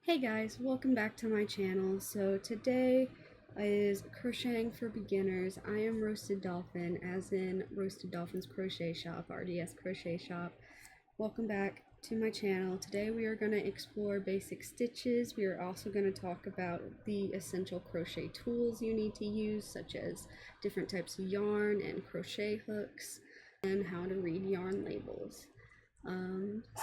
Hey guys, welcome back to my channel. So today is Crocheting for Beginners. I am Roasted Dolphin, as in Roasted Dolphin's Crochet Shop, RDS Crochet Shop. Welcome back to my channel. Today we are going to explore basic stitches. We are also going to talk about the essential crochet tools you need to use, such as different types of yarn and crochet hooks, and how to read yarn labels.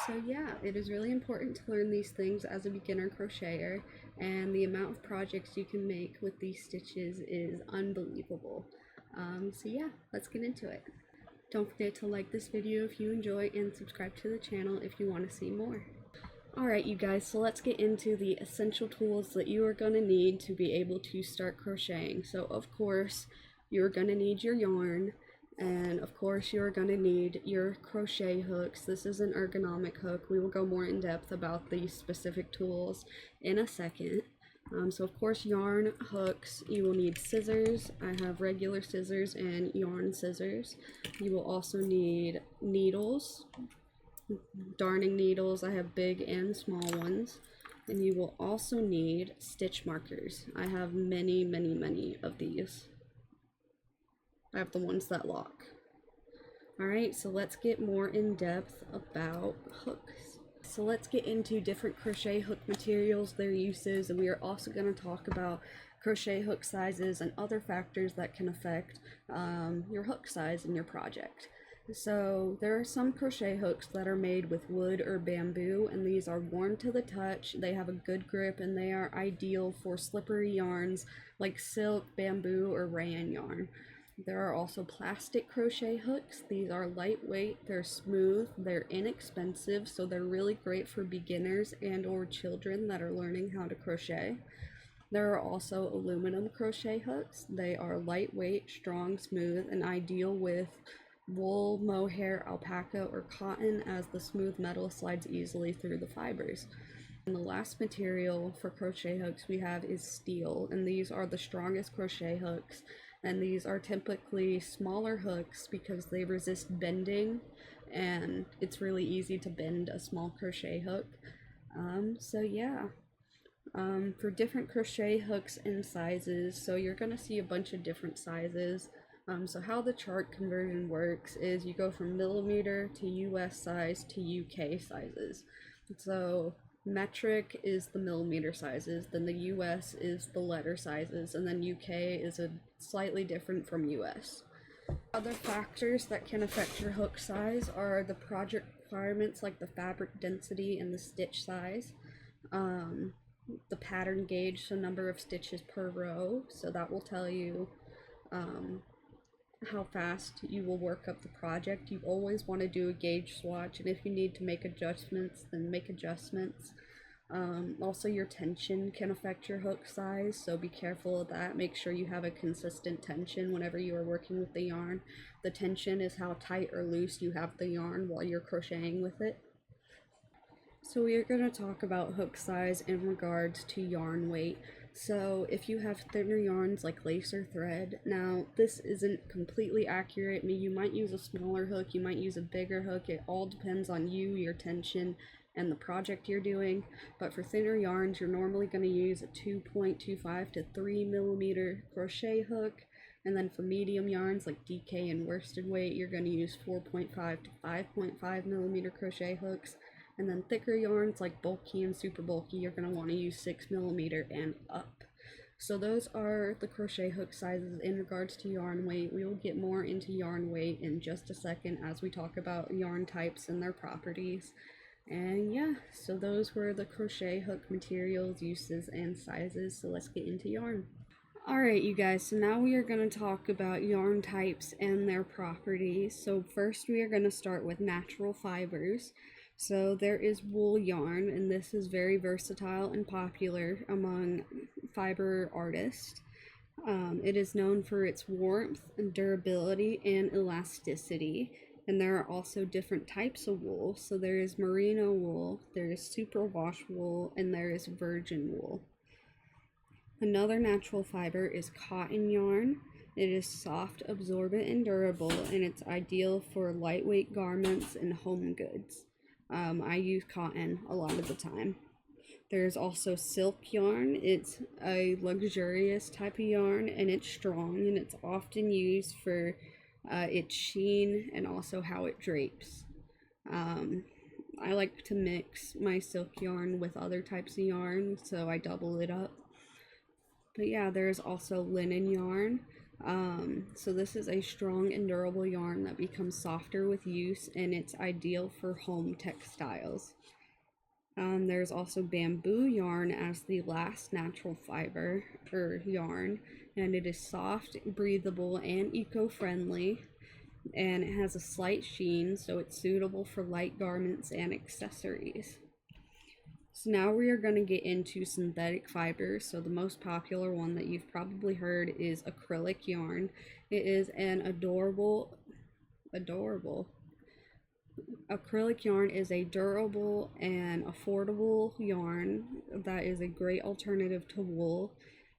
So yeah, it is really important to learn these things as a beginner crocheter, and the amount of projects you can make with these stitches is unbelievable. So yeah, let's get into it. Don't forget to like this video if you enjoy and subscribe to the channel if you want to see more. Alright you guys, so let's get into the essential tools that you are going to need to be able to start crocheting. So of course, you're going to need your yarn. And of course you're going to need your crochet hooks. This is an ergonomic hook. We will go more in depth about these specific tools in a second. So of course yarn hooks, you will need scissors. I have regular scissors and yarn scissors. You will also need needles, darning needles. I have big and small ones. And you will also need stitch markers. I have many of these. I have the ones that lock. Alright, so let's get more in depth about hooks. So let's get into different crochet hook materials, their uses, and we are also going to talk about crochet hook sizes and other factors that can affect your hook size in your project. So there are some crochet hooks that are made with wood or bamboo, and these are warm to the touch, they have a good grip, and they are ideal for slippery yarns like silk, bamboo, or rayon yarn. There are also plastic crochet hooks. These are lightweight, they're smooth, they're inexpensive, so they're really great for beginners and or children that are learning how to crochet. There are also aluminum crochet hooks. They are lightweight, strong, smooth, and ideal with wool, mohair, alpaca, or cotton, as the smooth metal slides easily through the fibers. And the last material for crochet hooks we have is steel, and these are the strongest crochet hooks. And these are typically smaller hooks because they resist bending, and it's really easy to bend a small crochet hook. So yeah, for different crochet hooks and sizes, so you're gonna see a bunch of different sizes. So how the chart conversion works is you go from millimeter to US size to UK sizes. So metric is the millimeter sizes, then the US is the letter sizes, and then UK is a slightly different from US. Other factors that can affect your hook size are the project requirements, like the fabric density and the stitch size, the pattern gauge, so number of stitches per row, so that will tell you how fast you will work up the project. You always want to do a gauge swatch, and if you need to make adjustments, then make adjustments. Also, your tension can affect your hook size, so be careful of that. Make sure you have a consistent tension whenever you are working with the yarn. The tension is how tight or loose you have the yarn while you're crocheting with it. So we are going to talk about hook size in regards to yarn weight. So if you have thinner yarns like lace or thread, now this isn't completely accurate. I mean, you might use a smaller hook, you might use a bigger hook. It all depends on you, your tension, and the project you're doing. But for thinner yarns, you're normally going to use a 2.25 to 3 millimeter crochet hook. And then for medium yarns like DK and worsted weight, you're going to use 4.5 to 5.5 millimeter crochet hooks. And then thicker yarns like bulky and super bulky, you're going to want to use 6 millimeter and up. So those are the crochet hook sizes in regards to yarn weight. We will get more into yarn weight in just a second as we talk about yarn types and their properties. And yeah, so those were the crochet hook materials, uses, and sizes. So let's get into yarn. Alright you guys, so now we are going to talk about yarn types and their properties. So first we are going to start with natural fibers. So there is wool yarn, and this is very versatile and popular among fiber artists. It is known for its warmth, durability, and elasticity. And there are also different types of wool. So there is merino wool, there is superwash wool, and there is virgin wool. Another natural fiber is cotton yarn. It is soft, absorbent, and durable, and it's ideal for lightweight garments and home goods. I use cotton a lot of the time. There's also silk yarn. It's a luxurious type of yarn and it's strong and it's often used for its sheen and also how it drapes. Um, I like to mix my silk yarn with other types of yarn, so I double it up. But yeah, there's also linen yarn. So this is a strong and durable yarn that becomes softer with use and it's ideal for home textiles. There's also bamboo yarn as the last natural fiber or yarn, and it is soft, breathable, and eco-friendly, and it has a slight sheen, so it's suitable for light garments and accessories. So now we are going to get into synthetic fibers. So the most popular one that you've probably heard is acrylic yarn. It is an adorable acrylic yarn is a durable and affordable yarn that is a great alternative to wool.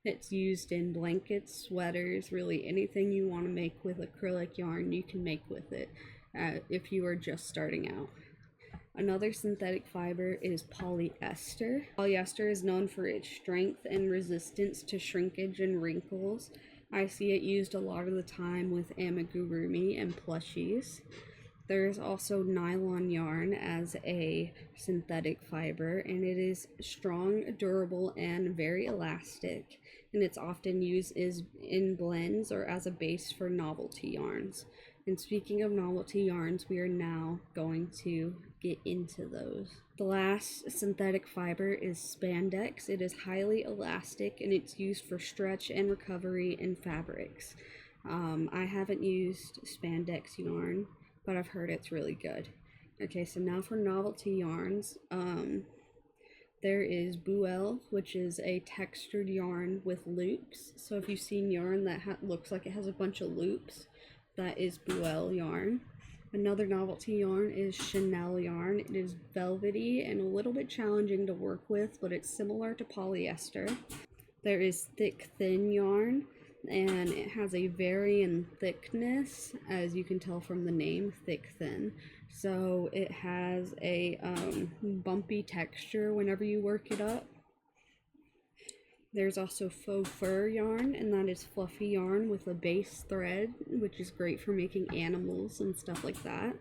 It's used in blankets, sweaters, really anything you want to make with acrylic yarn you can make with it if you are just starting out. Another synthetic fiber is polyester. Polyester is known for its strength and resistance to shrinkage and wrinkles. I see it used a lot of the time with amigurumi and plushies. There's also nylon yarn as a synthetic fiber, and it is strong, durable, and very elastic, and it's often used in blends or as a base for novelty yarns. And speaking of novelty yarns, we are now going to get into those. The last synthetic fiber is spandex. It is highly elastic and it's used for stretch and recovery in fabrics. I haven't used spandex yarn, but I've heard it's really good. Okay, so now for novelty yarns. There is buelle, which is a textured yarn with loops. So if you've seen yarn that looks like it has a bunch of loops, that is buelle yarn. Another novelty yarn is chenille yarn. It is velvety and a little bit challenging to work with, but it's similar to polyester. There is thick thin yarn, and it has a vary in thickness, as you can tell from the name, thick thin. So it has a bumpy texture whenever you work it up. There's also faux fur yarn, and that is fluffy yarn with a base thread, which is great for making animals and stuff like that.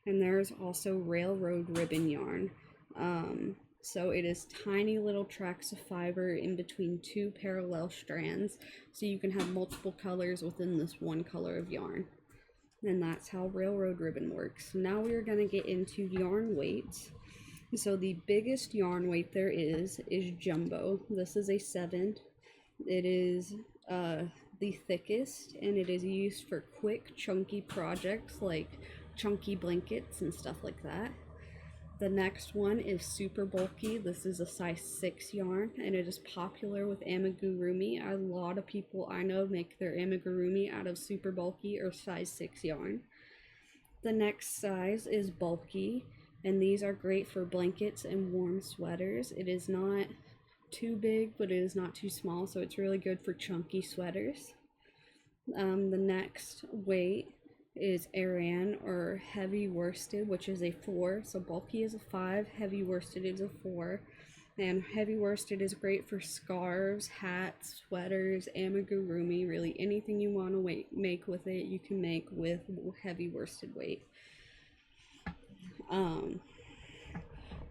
And there's also railroad ribbon yarn. So it is tiny little tracts of fiber in between two parallel strands, so you can have multiple colors within this one color of yarn. And that's how railroad ribbon works. Now we are going to get into yarn weights. So the biggest yarn weight there is jumbo. This is a 7. It is the thickest, and it is used for quick, chunky projects like chunky blankets and stuff like that. The next one is super bulky. This is a size 6 yarn, and it is popular with amigurumi. A lot of people I know make their amigurumi out of super bulky or size 6 yarn. The next size is bulky, and these are great for blankets and warm sweaters. It is not too big, but it is not too small, so it's really good for chunky sweaters. The next weight is Aran or heavy worsted, which is a 4. So bulky is a 5, heavy worsted is a 4. And heavy worsted is great for scarves, hats, sweaters, amigurumi, really anything you want to make with it, you can make with heavy worsted weight.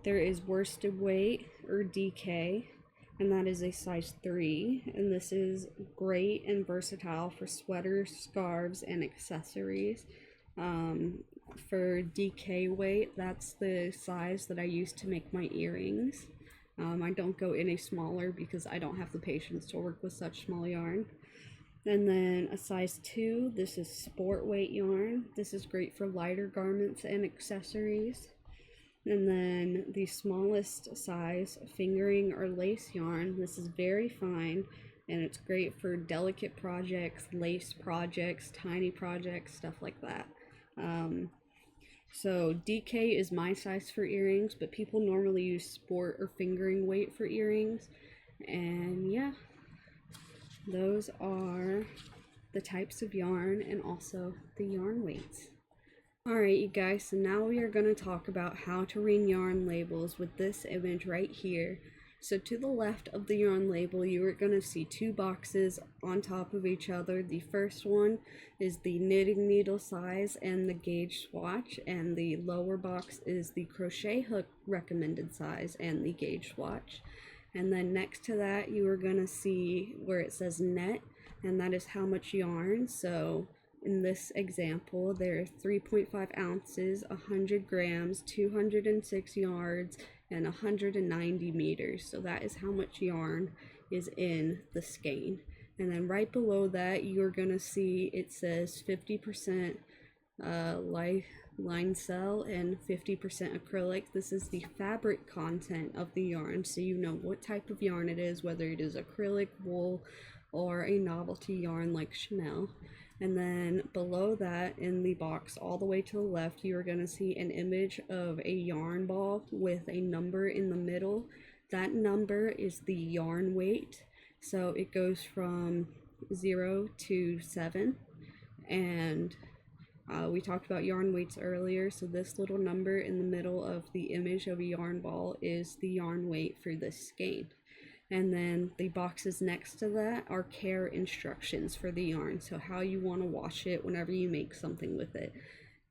There is worsted weight or DK, and that is a size 3, and this is great and versatile for sweaters, scarves, and accessories. For DK weight, that's the size that I use to make my earrings. I don't go any smaller because I don't have the patience to work with such small yarn. And then a size 2, this is sport weight yarn. This is great for lighter garments and accessories. And then the smallest size, fingering or lace yarn. This is very fine, and it's great for delicate projects, lace projects, tiny projects, stuff like that. So DK is my size for earrings, but people normally use sport or fingering weight for earrings. And yeah, those are the types of yarn and also the yarn weights. Alright, you guys, so now we are going to talk about how to read yarn labels with this image right here. So to the left of the yarn label, you are going to see two boxes on top of each other. The first one is the knitting needle size and the gauge swatch, and the lower box is the crochet hook recommended size and the gauge swatch. And then next to that, you are going to see where it says net, and that is how much yarn. So in this example, there are 3.5 ounces, 100 grams, 206 yards, and 190 meters. So that is how much yarn is in the skein. And then right below that, you're going to see it says 50% line cell and 50% acrylic. This is the fabric content of the yarn, so you know what type of yarn it is, whether it is acrylic, wool, or a novelty yarn like Chanel. And then below that, in the box all the way to the left, you are going to see an image of a yarn ball with a number in the middle. That number is the yarn weight. So it goes from 0 to 7. And we talked about yarn weights earlier. So this little number in the middle of the image of a yarn ball is the yarn weight for this skein. And then the boxes next to that are care instructions for the yarn, so how you want to wash it whenever you make something with it.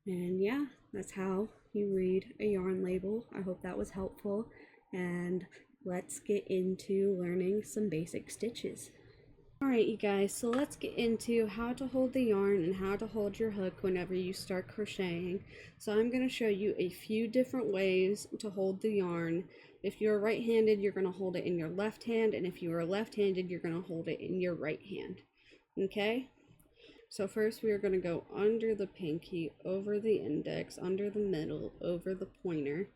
And yeah, that's how you read a yarn label. I hope that was helpful, and let's get into learning some basic stitches. Alright, you guys, so let's get into how to hold the yarn and how to hold your hook whenever you start crocheting. So I'm going to show you a few different ways to hold the yarn. If you're right-handed, you're going to hold it in your left hand, and if you are left-handed, you're going to hold it in your right hand. Okay? So first we are going to go under the pinky, over the index, under the middle, over the pointer.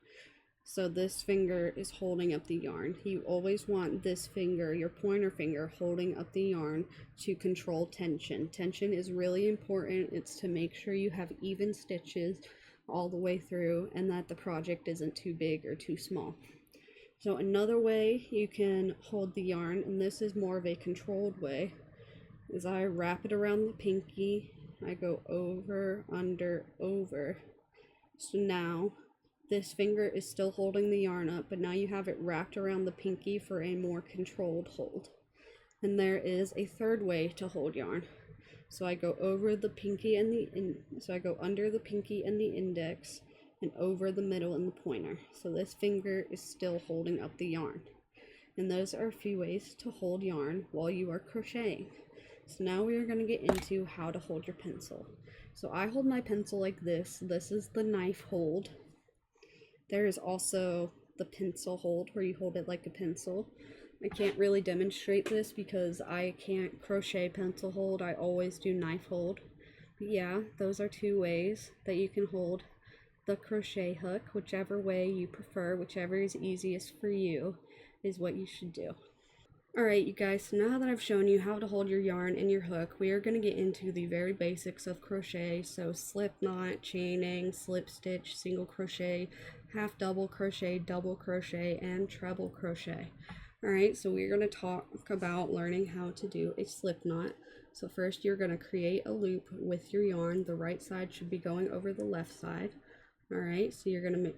So this finger is holding up the yarn. You always want this finger, your pointer finger, holding up the yarn to control tension. Tension is really important. It's to make sure you have even stitches all the way through and that the project isn't too big or too small. So another way you can hold the yarn, and this is more of a controlled way, is I wrap it around the pinky. I go over, under, over. So now this finger is still holding the yarn up, but now you have it wrapped around the pinky for a more controlled hold. And there is a third way to hold yarn. So I go over the pinky and so I go under the pinky and the index and over the middle and the pointer. So this finger is still holding up the yarn. And those are a few ways to hold yarn while you are crocheting. So now we are going to get into how to hold your pencil. So I hold my pencil like this. This is the knife hold. There is also the pencil hold where you hold it like a pencil. I can't really demonstrate this because I can't crochet pencil hold. I always do knife hold. But yeah, those are two ways that you can hold the crochet hook. Whichever way you prefer, whichever is easiest for you is what you should do. Alright, you guys, so now that I've shown you how to hold your yarn and your hook, we are going to get into the very basics of crochet. So slip knot, chaining, slip stitch, single crochet, half double crochet, and treble crochet. Alright, so we're going to talk about learning how to do a slip knot. So first you're going to create a loop with your yarn. The right side should be going over the left side. Alright, so you're going to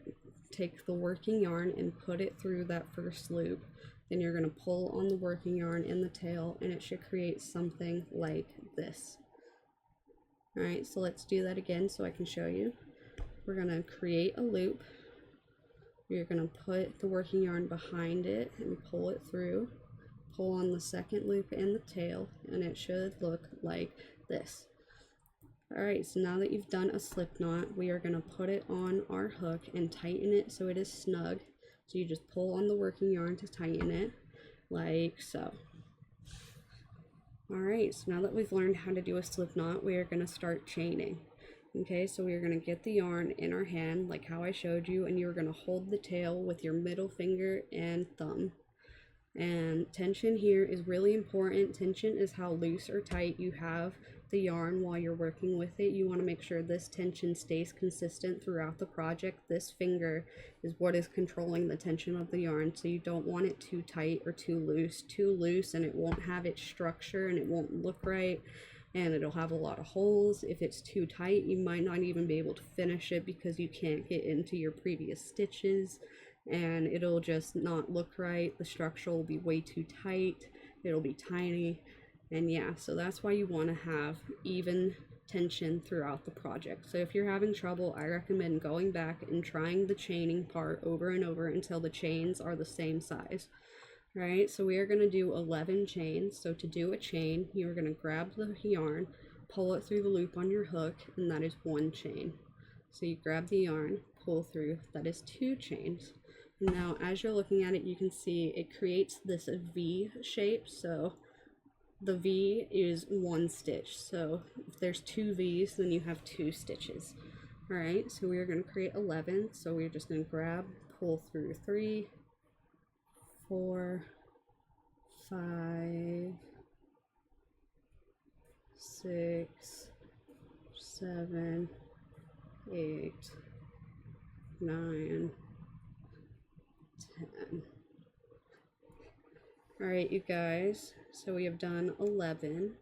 take the working yarn and put it through that first loop. Then you're going to pull on the working yarn in the tail, and it should create something like this. Alright, so let's do that again so I can show you. We're going to create a loop. You're going to put the working yarn behind it and pull it through. Pull on the second loop in the tail, and it should look like this. Alright, so now that you've done a slip knot, we are going to put it on our hook and tighten it so it is snug. So you just pull on the working yarn to tighten it, like so. Alright, so now that we've learned how to do a slip knot, we are going to start chaining. Okay, so we are going to get the yarn in our hand, like how I showed you, and you're going to hold the tail with your middle finger and thumb. And tension here is really important. Tension is how loose or tight you have the yarn while you're working with it. You want to make sure this tension stays consistent throughout the project. This finger is what is controlling the tension of the yarn, so you don't want it too tight or too loose. Too loose and it won't have its structure and it won't look right. and it'll have a lot of holes. If it's too tight, you might not even be able to finish it because you can't get into your previous stitches, and it'll just not look right. The structure will be way too tight, it'll be tiny, and yeah, so that's why you want to have even tension throughout the project. So if you're having trouble, I recommend going back and trying the chaining part over and over until the chains are the same size. Right, so we are going to do 11 chains. So to do a chain, you're going to grab the yarn, pull it through the loop on your hook, and that is one chain. So you grab the yarn, pull through, that is 2 chains. And now as you're looking at it, you can see it creates this V shape. So the V is 1 stitch. So if there's 2 V's, then you have 2 stitches. All right, so we are going to create 11. So we're just going to grab, pull through 3, 4, 5, 6, 7, 8, 9, 10. All right, you guys, so we have done 11.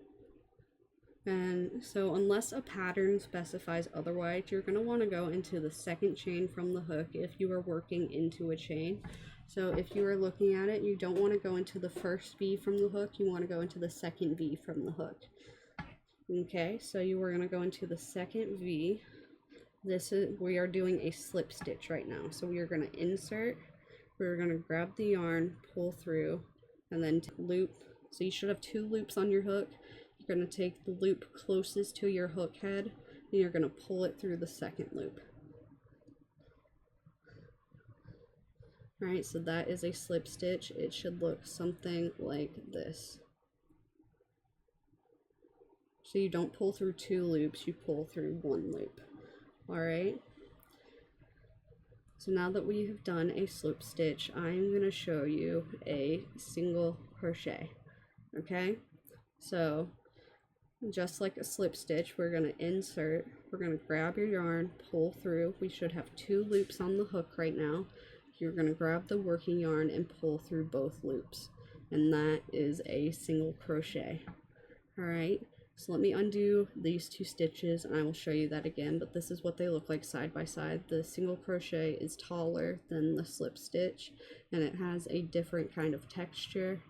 And so unless a pattern specifies otherwise, you're going to want to go into the second chain from the hook if you are working into a chain. So if you are looking at it, you don't want to go into the first V from the hook, you want to go into the second V from the hook. Okay, so you are going to go into the second V. We are doing a slip stitch right now. So we are going to insert, we're going to grab the yarn, pull through, and then loop. So you should have 2 loops on your hook. You're going to take the loop closest to your hook head, and you're going to pull it through the second loop. Alright, so that is a slip stitch. It should look something like this. So you don't pull through 2 loops, you pull through 1 loop. Alright. So now that we have done a slip stitch, I'm going to show you a single crochet. Okay? So just like a slip stitch, we're going to insert, we're going to grab your yarn, pull through. We should have 2 loops on the hook right now. You're going to grab the working yarn and pull through both loops, and that is a single crochet. All right, so let me undo these 2 stitches and I will show you that again, but this is what they look like side by side. The single crochet is taller than the slip stitch, and it has a different kind of texture.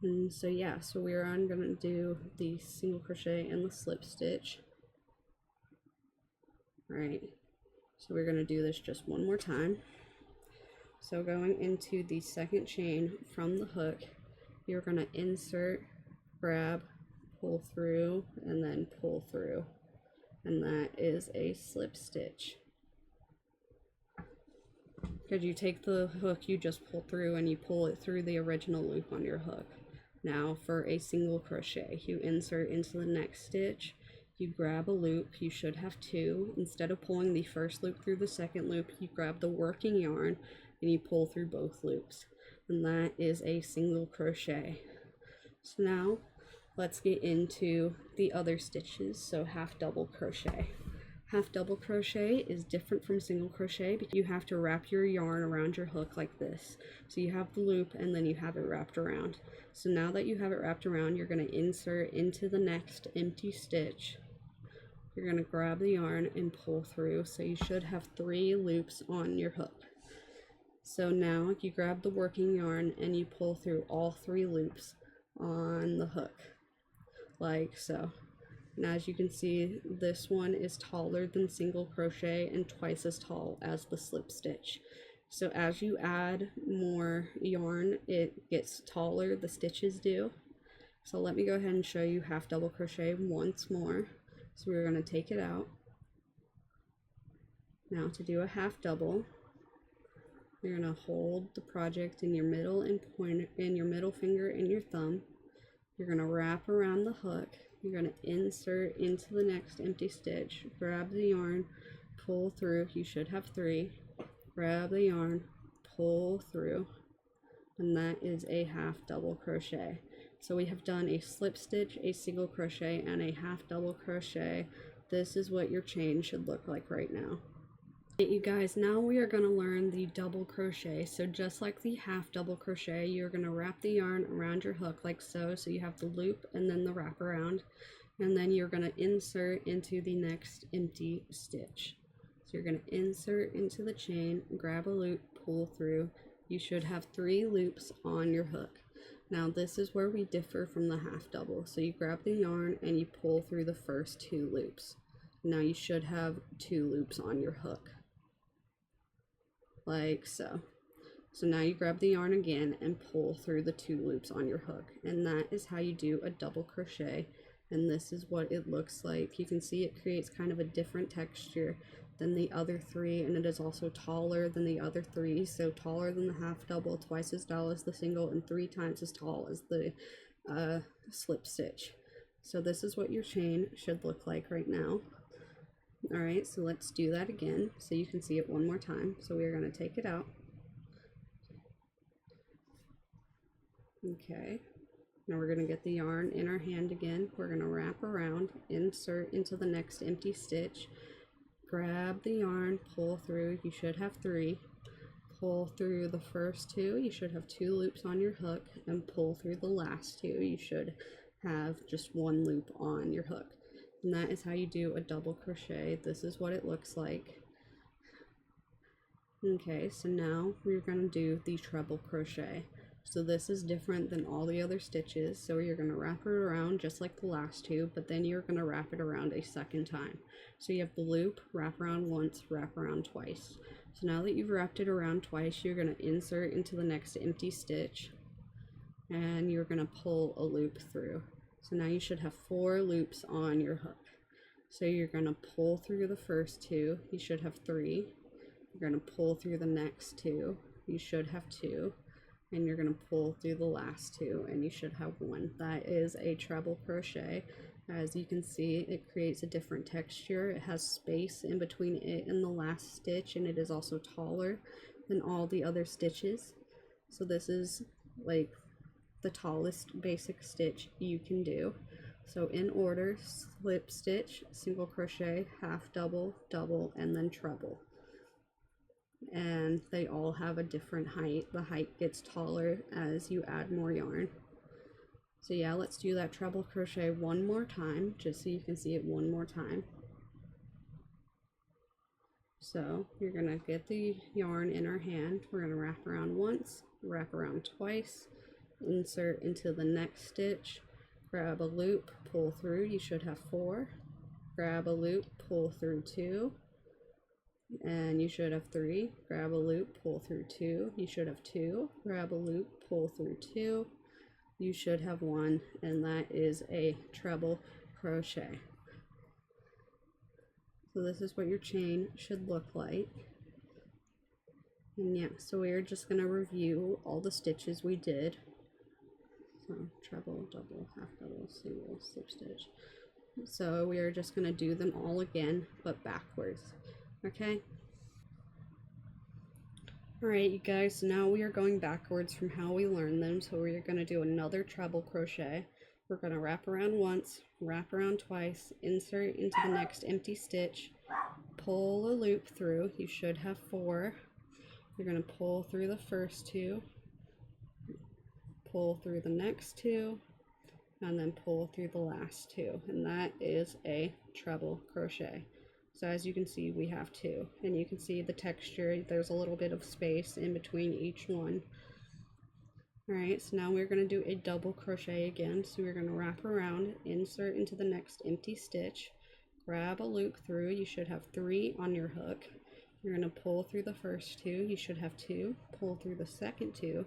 And so yeah, so we're going to do the single crochet and the slip stitch. All right, so we're going to do this just one more time. So going into the second chain from the hook, you're going to insert, grab, pull through, and then pull through, and that is a slip stitch. Because you take the hook you just pulled through and you pull it through the original loop on your hook. Now for a single crochet, you insert into the next stitch, you grab a loop, you should have 2. Instead of pulling the first loop through the second loop, you grab the working yarn and you pull through both loops, and that is a single crochet. So now let's get into the other stitches. So half double crochet. Half double crochet is different from single crochet because you have to wrap your yarn around your hook like this. So you have the loop and then you have it wrapped around. So now that you have it wrapped around, you're going to insert into the next empty stitch. You're going to grab the yarn and pull through. So you should have 3 loops on your hook. So now you grab the working yarn and you pull through all 3 loops on the hook, like so. And as you can see, this one is taller than single crochet and twice as tall as the slip stitch. So as you add more yarn, it gets taller, the stitches do. So let me go ahead and show you half double crochet once more. So we're going to take it out. Now to do a half double, you're going to hold the project in your middle and pointer, in your middle finger and your thumb. You're going to wrap around the hook. You're going to insert into the next empty stitch. Grab the yarn, pull through. You should have 3. Grab the yarn, pull through, and that is a half double crochet. So we have done a slip stitch, a single crochet, and a half double crochet. This is what your chain should look like right now. You guys, now we are going to learn the double crochet. So just like the half double crochet, you're going to wrap the yarn around your hook like so. So you have the loop and then the wrap around. and then you're going to insert into the next empty stitch. So you're going to insert into the chain, grab a loop, pull through. You should have 3 loops on your hook. Now this is where we differ from the half double. So you grab the yarn and you pull through the first 2 loops. Now you should have 2 loops on your hook, like so. So now you grab the yarn again and pull through the 2 loops on your hook, and that is how you do a double crochet. And this is what it looks like. You can see it creates kind of a different texture than the other 3, and it is also taller than the other 3. So taller than the half double, twice as tall as the single, and 3 times as tall as the slip stitch. So this is what your chain should look like right now. All right, so let's do that again so you can see it one more time. So we are going to take it out. Okay, now we're going to get the yarn in our hand again. We're going to wrap around, insert into the next empty stitch, grab the yarn, pull through. You should have 3. Pull through the first 2. You should have 2 loops on your hook, and pull through the last 2. You should have just 1 loop on your hook. And that is how you do a double crochet. This is what it looks like. Okay, so now we're going to do the treble crochet. So this is different than all the other stitches. So you're going to wrap it around just like the last 2, but then you're going to wrap it around a second time. So you have the loop, wrap around once, wrap around twice. So now that you've wrapped it around twice, you're going to insert into the next empty stitch, and you're going to pull a loop through. So now you should have 4 loops on your hook. So you're going to pull through the first 2. You should have 3. You're going to pull through the next 2. You should have 2. And you're going to pull through the last 2, and you should have 1. That is a treble crochet. As you can see, it creates a different texture. It has space in between it and the last stitch, and it is also taller than all the other stitches. So this is like the tallest basic stitch you can do. So in order: slip stitch, single crochet, half double, double, and then treble. And they all have a different height. The height gets taller as you add more yarn. So yeah, let's do that treble crochet one more time, just so you can see it one more time. So you're gonna get the yarn in our hand. We're gonna wrap around once, wrap around twice, insert into the next stitch, grab a loop, pull through. You should have 4. Grab a loop, pull through 2. And you should have 3. Grab a loop, pull through 2. You should have 2. Grab a loop, pull through 2. You should have 1, and that is a treble crochet. So this is what your chain should look like. And yeah, so we're just going to review all the stitches we did. So treble, double, half double, single, slip stitch. So we are just going to do them all again, but backwards. Okay. Alright, you guys, so now we are going backwards from how we learned them. So we are going to do another treble crochet. We're going to wrap around once, wrap around twice, insert into the next empty stitch, pull a loop through. You should have 4. You're going to pull through the first 2, pull through the next 2, and then pull through the last 2, and that is a treble crochet. So as you can see, we have 2, and you can see the texture. There's a little bit of space in between each one. Alright, so now we're going to do a double crochet again. So we're going to wrap around, insert into the next empty stitch, grab a loop through. You should have 3 on your hook. You're going to pull through the first 2. You should have 2. Pull through the second 2,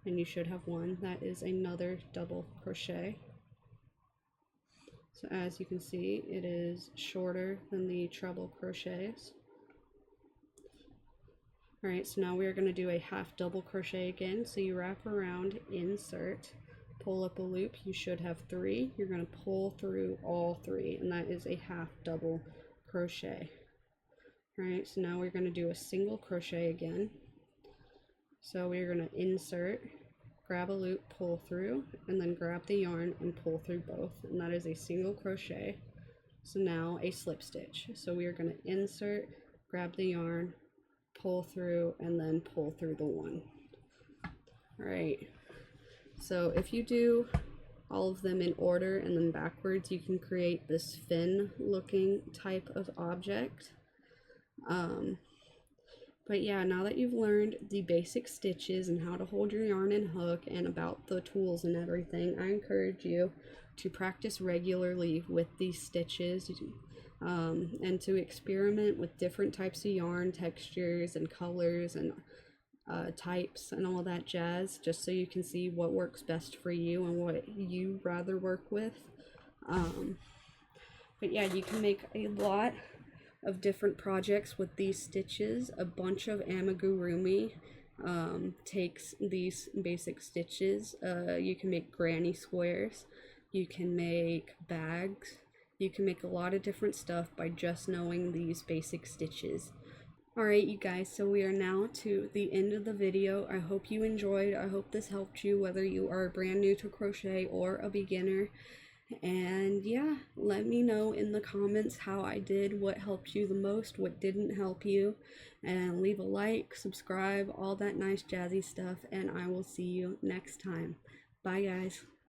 and you should have 1. That is another double crochet. So as you can see, it is shorter than the treble crochets. Alright, so now we are going to do a half double crochet again. So you wrap around, insert, pull up a loop. You should have 3. You're going to pull through all 3, and that is a half double crochet. Alright, so now we're going to do a single crochet again. So we're going to insert, grab a loop, pull through, and then grab the yarn and pull through both, and that is a single crochet. So now a slip stitch. So we are going to insert, grab the yarn, pull through, and then pull through the 1. All right, so if you do all of them in order and then backwards, you can create this fin looking type of object. But yeah, now that you've learned the basic stitches and how to hold your yarn and hook and about the tools and everything, I encourage you to practice regularly with these stitches, and to experiment with different types of yarn, textures, and colors, and types, and all that jazz, just so you can see what works best for you and what you rather work with. But yeah, you can make a lot of different projects with these stitches. A bunch of amigurumi takes these basic stitches. You can make granny squares, you can make bags, you can make a lot of different stuff by just knowing these basic stitches. Alright you guys, so we are now to the end of the video. I hope you enjoyed. I hope this helped you, whether you are brand new to crochet or a beginner. And yeah, let me know in the comments how I did, what helped you the most, what didn't help you, and leave a like, subscribe, all that nice jazzy stuff, and I will see you next time. Bye guys.